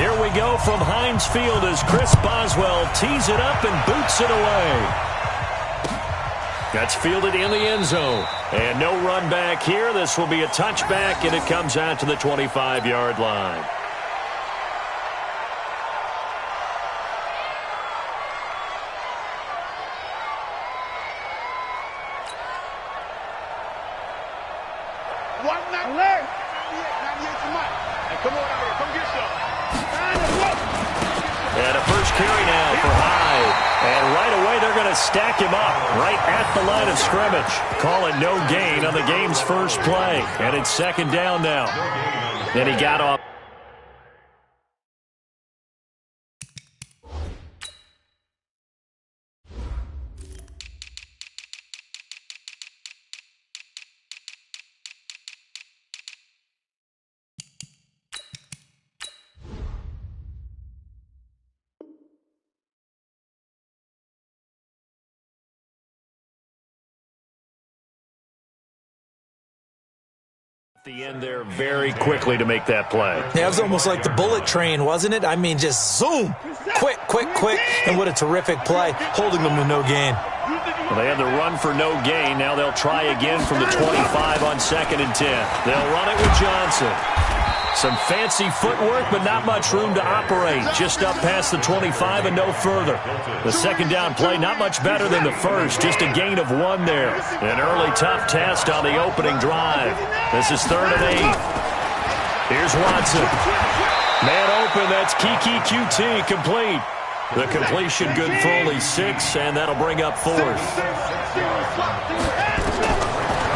Here we go from Heinz Field as Chris Boswell tees it up and boots it away. That's fielded in the end zone. And no run back here. This will be a touchback, and it comes out to the 25-yard line. And a first carry now for Hyde. And right away they're going to stack him up right at the line of scrimmage. Call it no gain on the game's first play. And it's second down now. Then he got off. The end there very quickly to make that play. Yeah, it was almost like the bullet train, wasn't it? I mean, just zoom, quick, and what a terrific play, holding them to no gain. Well, they had the run for no gain. Now they'll try again from the 25 on 2nd and 10. They'll run it with Johnson. Some fancy footwork, but not much room to operate. Just up past the 25 and no further. The second down play, not much better than the first. Just a gain of 1 there. An early tough test on the opening drive. This is 3rd and 8. Here's Watson. Man open, that's Kiki QT complete. The completion good for only 6, and that'll bring up 4th.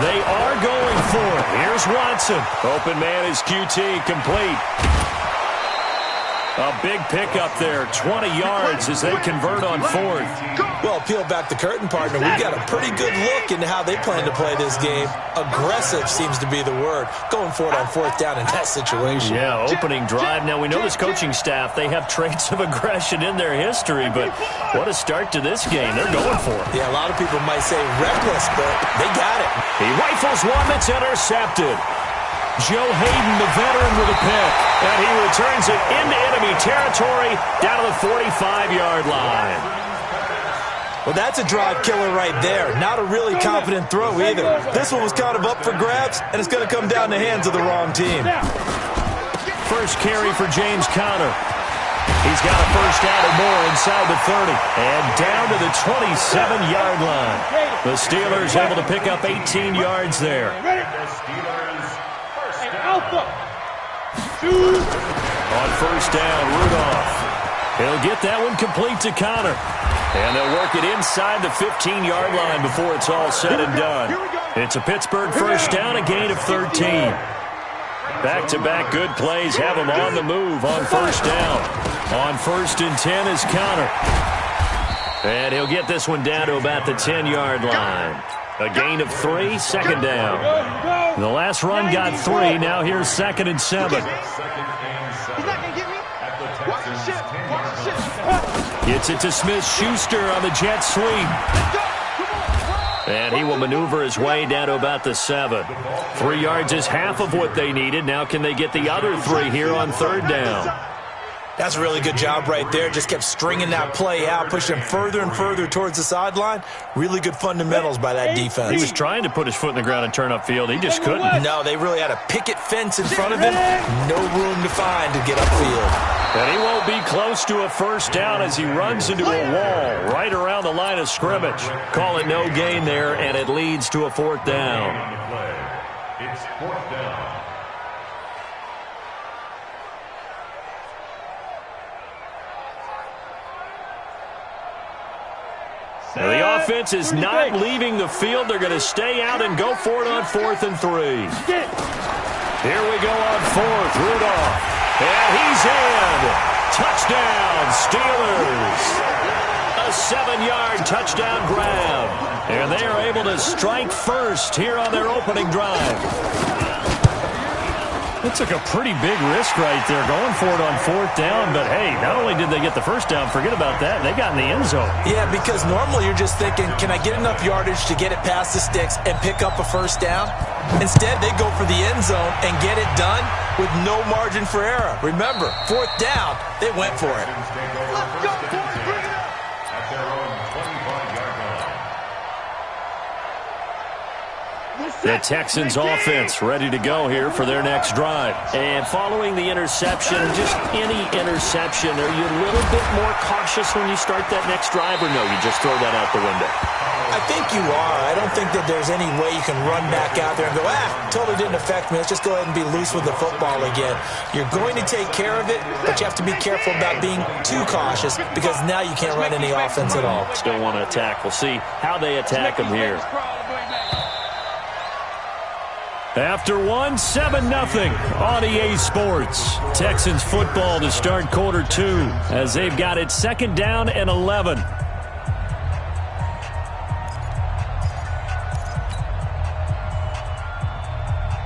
They are going for it. Here's Watson. Open man is QT complete. A big pickup there, 20 yards as they convert on 4th. Well, peel back the curtain, partner. We've got a pretty good look into how they plan to play this game. Aggressive seems to be the word. Going for it on 4th down in that situation. Yeah, opening drive. Now, we know this coaching staff, they have traits of aggression in their history, but what a start to this game. They're going for it. Yeah, a lot of people might say reckless, but they got it. He rifles one that's intercepted. Joe Hayden, the veteran, with a pick. And he returns it into enemy territory down to the 45-yard line. Well, that's a drive killer right there. Not a really confident throw either. This one was kind of up for grabs, and it's going to come down the hands of the wrong team. First carry for James Conner. He's got a first down or more inside the 30. And down to the 27-yard line. The Steelers able to pick up 18 yards there. On first down, Rudolph. He'll get that one complete to Conner. And they'll work it inside the 15-yard line before it's all said and done. It's a Pittsburgh first down, a gain of 13. Back-to-back good plays have him on the move on first down. On 1st and 10 is Conner. And he'll get this one down to about the 10-yard line. A gain of 3, second down. The last run got 3. Now here's 2nd and 7. Gets it to Smith-Schuster on the jet sweep. And he will maneuver his way down to about the 7. 3 yards is half of what they needed. Now can they get the other 3 here on 3rd down? That's a really good job right there. Just kept stringing that play out, pushing him further and further towards the sideline. Really good fundamentals by that defense. He was trying to put his foot in the ground and turn upfield. He just couldn't. No, they really had a picket fence in front of him. No room to find to get upfield. And he won't be close to a first down as he runs into a wall right around the line of scrimmage. Call it no gain there, and it leads to a 4th down. It's 4th down. Now the offense is not leaving the field. They're going to stay out and go for it on 4th and 3. Here we go on 4th. Rudolph. And he's in. Touchdown, Steelers. A 7-yard touchdown grab. And they are able to strike first here on their opening drive. It took a pretty big risk right there going for it on 4th down, but hey, not only did they get the first down, forget about that, they got in the end zone. Yeah, because normally you're just thinking, can I get enough yardage to get it past the sticks and pick up a first down? Instead, they go for the end zone and get it done with no margin for error. Remember, 4th down, they went for it. Let's go, boys, bring it up. At their own 25-yard line. The Texans offense ready to go here for their next drive. And following the interception, just any interception, are you a little bit more cautious when you start that next drive, or no, you just throw that out the window? I think you are. I don't think that there's any way you can run back out there and go, totally didn't affect me. Let's just go ahead and be loose with the football again. You're going to take care of it, but you have to be careful about being too cautious because now you can't run any offense at all. Still want to attack. We'll see how they attack them here. After 7-0 on EA Sports. Texans football to start quarter 2 as they've got it 2nd down and 11.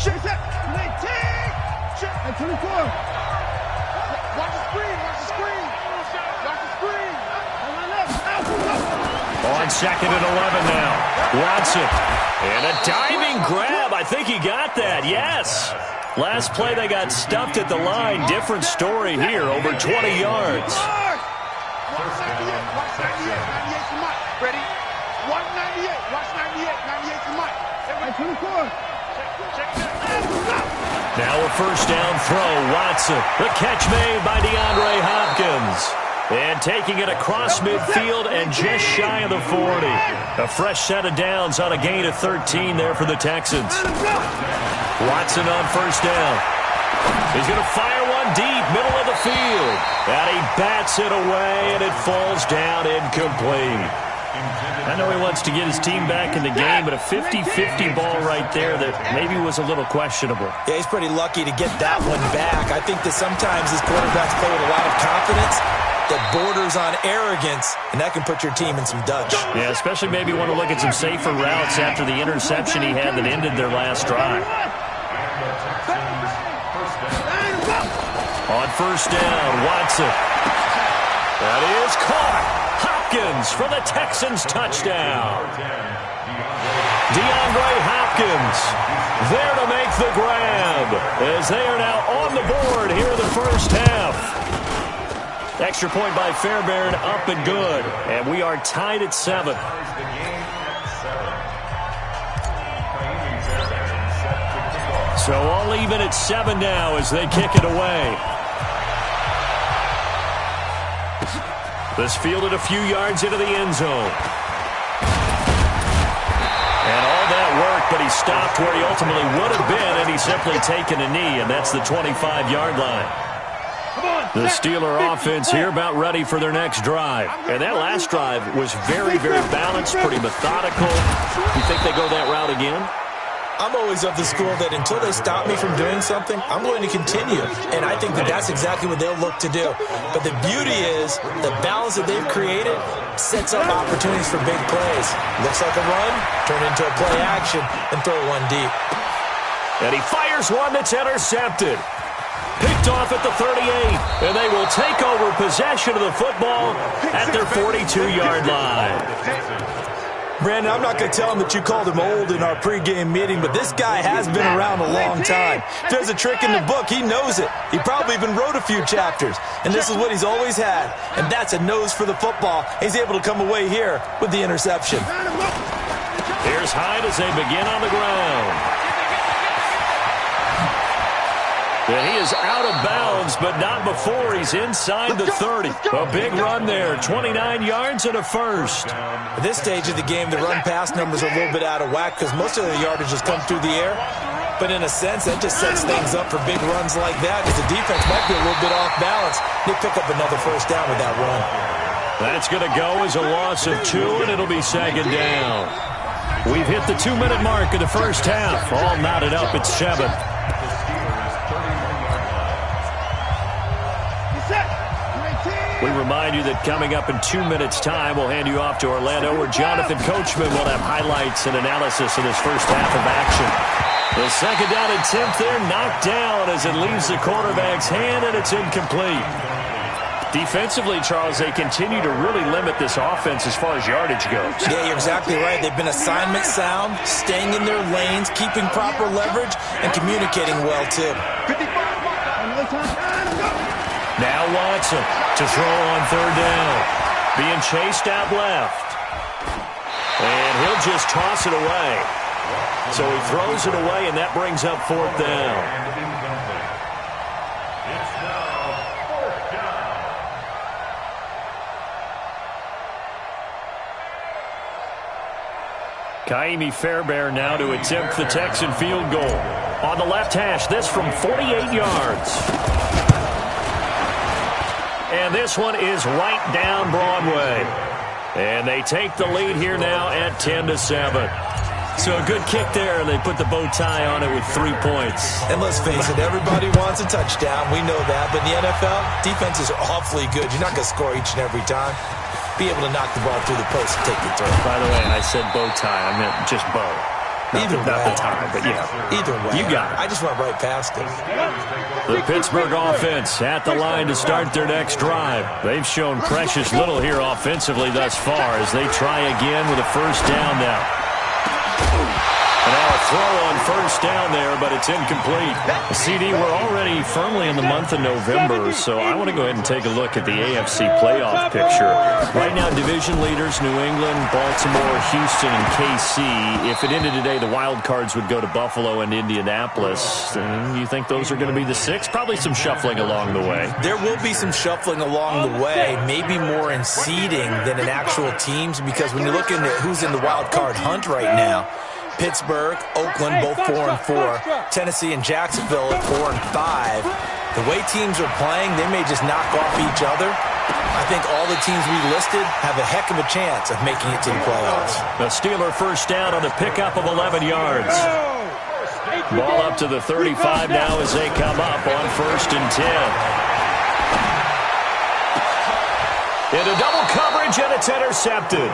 Chase it. Hey, 24. Watch the screen. Watch the screen. On 2nd and 11 now. Watson. And a diving grab. I think he got that. Yes. Last play they got stuffed at the line. Different story here. Over 20 yards. Watch 98. 98 to Mike. Ready? Watch 98. Watch 98. 98 to Mike. Hey, 24. Now a first down throw. Watson. The catch made by DeAndre Hopkins. And taking it across midfield and just shy of the 40. A fresh set of downs on a gain of 13 there for the Texans. Watson on first down. He's going to fire one deep, middle of the field. And he bats it away, and it falls down incomplete. I know he wants to get his team back in the game, but a 50-50 ball right there that maybe was a little questionable. Yeah, he's pretty lucky to get that one back. I think that sometimes these quarterbacks play with a lot of confidence that borders on arrogance, and that can put your team in some dutch. Yeah, especially maybe want to look at some safer routes after the interception he had that ended their last drive. On first down, Watson. That is caught. Hopkins for the Texans touchdown. DeAndre Hopkins there to make the grab as they are now on the board here in the first half. Extra point by Fairbairn, up and good. And we are tied at 7. So all even at 7 now as they kick it away. This fielded a few yards into the end zone. And all that work, but he stopped where he ultimately would have been, and he's simply taken a knee, and that's the 25-yard line. The Steeler offense here about ready for their next drive. And that last drive was very, very balanced, pretty methodical. You think they go that route again? I'm always of the school that until they stop me from doing something, I'm going to continue. And I think that that's exactly what they'll look to do. But the beauty is the balance that they've created sets up opportunities for big plays. Looks like a run, turn into a play action, and throw one deep. And he fires one that's intercepted. Picked off at the 38, and they will take over possession of the football at their 42-yard line. Brandon, I'm not going to tell him that you called him old in our pregame meeting, but this guy has been around a long time. If there's a trick in the book, he knows it. He probably even wrote a few chapters, and this is what he's always had, and that's a nose for the football. He's able to come away here with the interception. Here's Hyde as they begin on the ground. And he is out of bounds, but not before he's inside the 30. A big run there, 29 yards and a first. At this stage of the game, the run-pass numbers are a little bit out of whack because most of the yardage has come through the air. But in a sense, that just sets things up for big runs like that because the defense might be a little bit off balance. They pick up another first down with that run. That's going to go as a loss of 2, and it'll be 2nd down. We've hit the 2-minute mark of the first half. All knotted up at 7. Set. 19. We remind you that coming up in 2 minutes' time, we'll hand you off to Orlando, where Jonathan Coachman will have highlights and analysis of this first half of action. The second down attempt there knocked down as it leaves the quarterback's hand, and it's incomplete. Defensively, Charles, they continue to really limit this offense as far as yardage goes. Yeah, you're exactly right. They've been assignment sound, staying in their lanes, keeping proper leverage, and communicating well, too. Now Watson to throw on third down. Being chased out left. And he'll just toss it away. So he throws it away, and that brings up fourth down. Kaimi Fairbairn now to attempt the Texan field goal. On the left hash, this from 48 yards. And this one is right down Broadway. And they take the lead here now at 10-7. So a good kick there, and they put the bow tie on it with 3 points. And let's face it, everybody wants a touchdown. We know that. But in the NFL, defenses are awfully good. You're not going to score each and every time. Be able to knock the ball through the post and take the throw. By the way, I said bow tie. I meant just bow. Not the tie, but yeah. Either way. You got it. I just went right past it. The Pittsburgh offense at the line to start their next drive. They've shown precious little here offensively thus far as they try again with a first down now. And now a throw on first down there, but it's incomplete. CD, we're already firmly in the month of November, so I want to go ahead and take a look at the AFC playoff picture. Right now, division leaders, New England, Baltimore, Houston, and KC. If it ended today, the wild cards would go to Buffalo and Indianapolis. You think those are going to be the 6? Probably some shuffling along the way. There will be some shuffling along the way, maybe more in seeding than in actual teams, because when you're looking at who's in the wild card hunt right now, Pittsburgh, Oakland, both 4-4. Tennessee and Jacksonville at 4-5. The way teams are playing, they may just knock off each other. I think all the teams we listed have a heck of a chance of making it to the playoffs. The Steeler first down on a pickup of 11 yards. Ball up to the 35 now as they come up on 1st and 10. Into double coverage, and it's intercepted.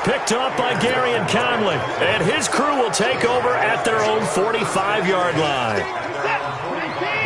Picked up by Gary and Conley. And his crew will take over at their own 45-yard line.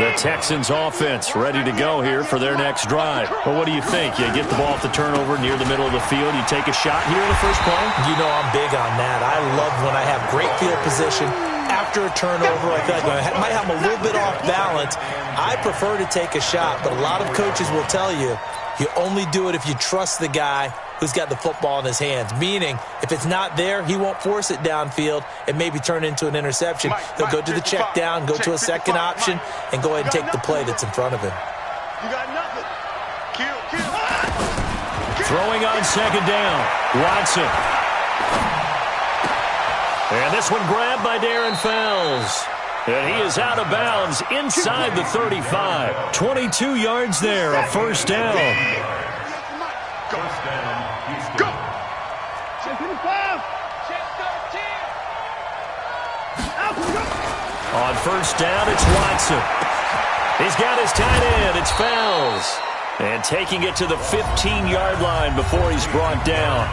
The Texans offense ready to go here for their next drive. Well, what do you think? You get the ball at the turnover near the middle of the field. You take a shot here in the first play? You know I'm big on that. I love when I have great field position. After a turnover, I feel like I might have a little bit off balance. I prefer to take a shot, but a lot of coaches will tell you, you only do it if you trust the guy who's got the football in his hands. Meaning, if it's not there, he won't force it downfield and maybe turn into an interception. He'll go to the check down, go to a second option, and go ahead and take the play that's in front of him. You got nothing. Kill. Throwing on second down. Watson. And this one grabbed by Darren Fells. And he is out of bounds inside the 35. 22 yards there, a first down. Go. On first down, it's Watson. He's got his tight end. It's Fells. And taking it to the 15-yard line before he's brought down.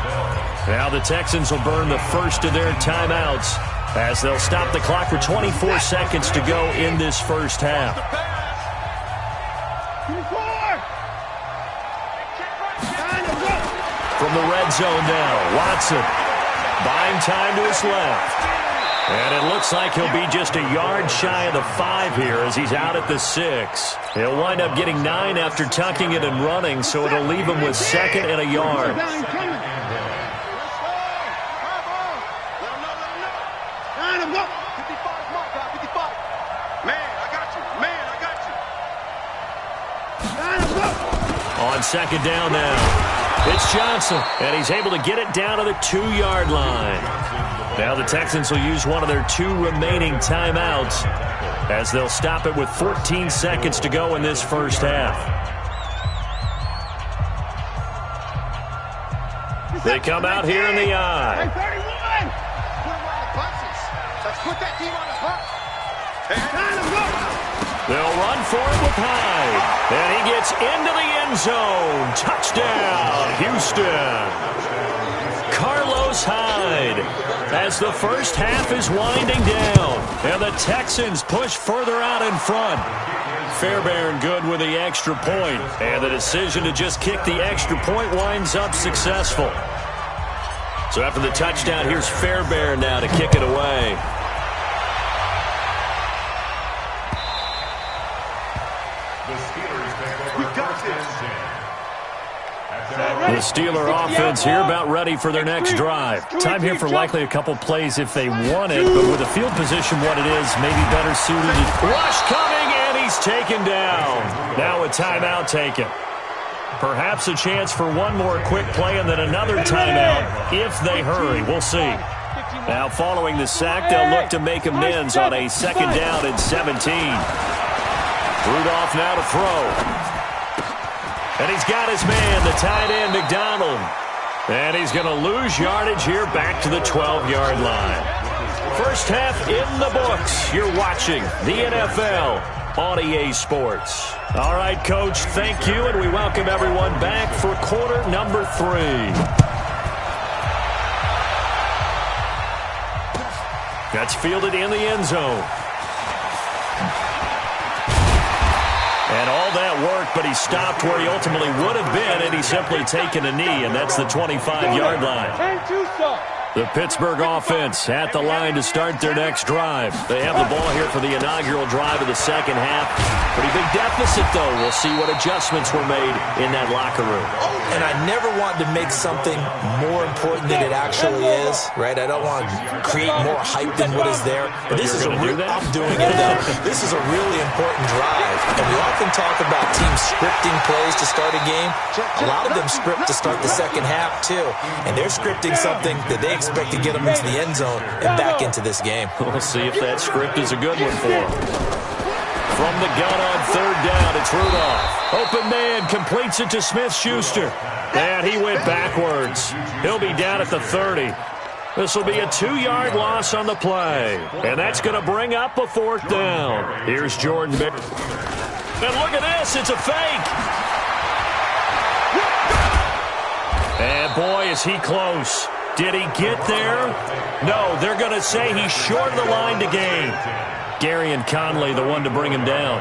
Now the Texans will burn the first of their timeouts as they'll stop the clock with 24 seconds to go in this first half. From the red zone now, Watson buying time to his left. And it looks like he'll be just a yard shy of the 5 here as he's out at the 6. He'll wind up getting 9 after tucking it and running, so it'll leave him with 2nd and a yard. On second down now, it's Johnson, and he's able to get it down to the 2-yard line. Now the Texans will use one of their 2 remaining timeouts as they'll stop it with 14 seconds to go in this first half. They come out here in the eye. They'll run for it with Hyde. And he It's into the end zone. Touchdown, Houston. Carlos Hyde as the first half is winding down. And the Texans push further out in front. Fairbairn good with the extra point. And the decision to just kick the extra point winds up successful. So after the touchdown, here's Fairbairn now to kick it away. The Steeler offense here about ready for their next drive. Time here for likely a couple plays if they want it, but with the field position what it is, maybe better suited. Rush coming, and he's taken down. Now a timeout taken. Perhaps a chance for one more quick play and then another timeout if they hurry. We'll see. Now following the sack, they'll look to make amends on a 2nd down and 17. Rudolph now to throw. And he's got his man, the tight end, McDonald. And he's going to lose yardage here back to the 12-yard line. First half in the books. You're watching the NFL on EA Sports. All right, Coach, thank you, and we welcome everyone back for quarter number 3. That's fielded in the end zone. And all that work, but he stopped where he ultimately would have been, and he's simply taken a knee, and that's the 25-yard line. The Pittsburgh offense at the line to start their next drive. They have the ball here for the inaugural drive of the second half. Pretty big deficit, though. We'll see what adjustments were made in that locker room. And I never want to make something more important than it actually is, right? I don't want to create more hype than what is there. But this is I'm doing it, though. This is a really important drive. And we often talk about teams scripting plays to start a game. A lot of them script to start the second half, too. And they're scripting something that they expect to get them into the end zone and back into this game. We'll see if that script is a good one for them. From the gun on 3rd down, it's Rudolph. Open man, completes it to Smith-Schuster. And he went backwards. He'll be down at the 30. This will be a 2-yard loss on the play. And that's going to bring up a 4th down. Here's Jordan. And look at this, it's a fake. And boy, is he close. Did he get there? No, they're going to say he's short of the line to gain. Gary and Conley, the one to bring him down.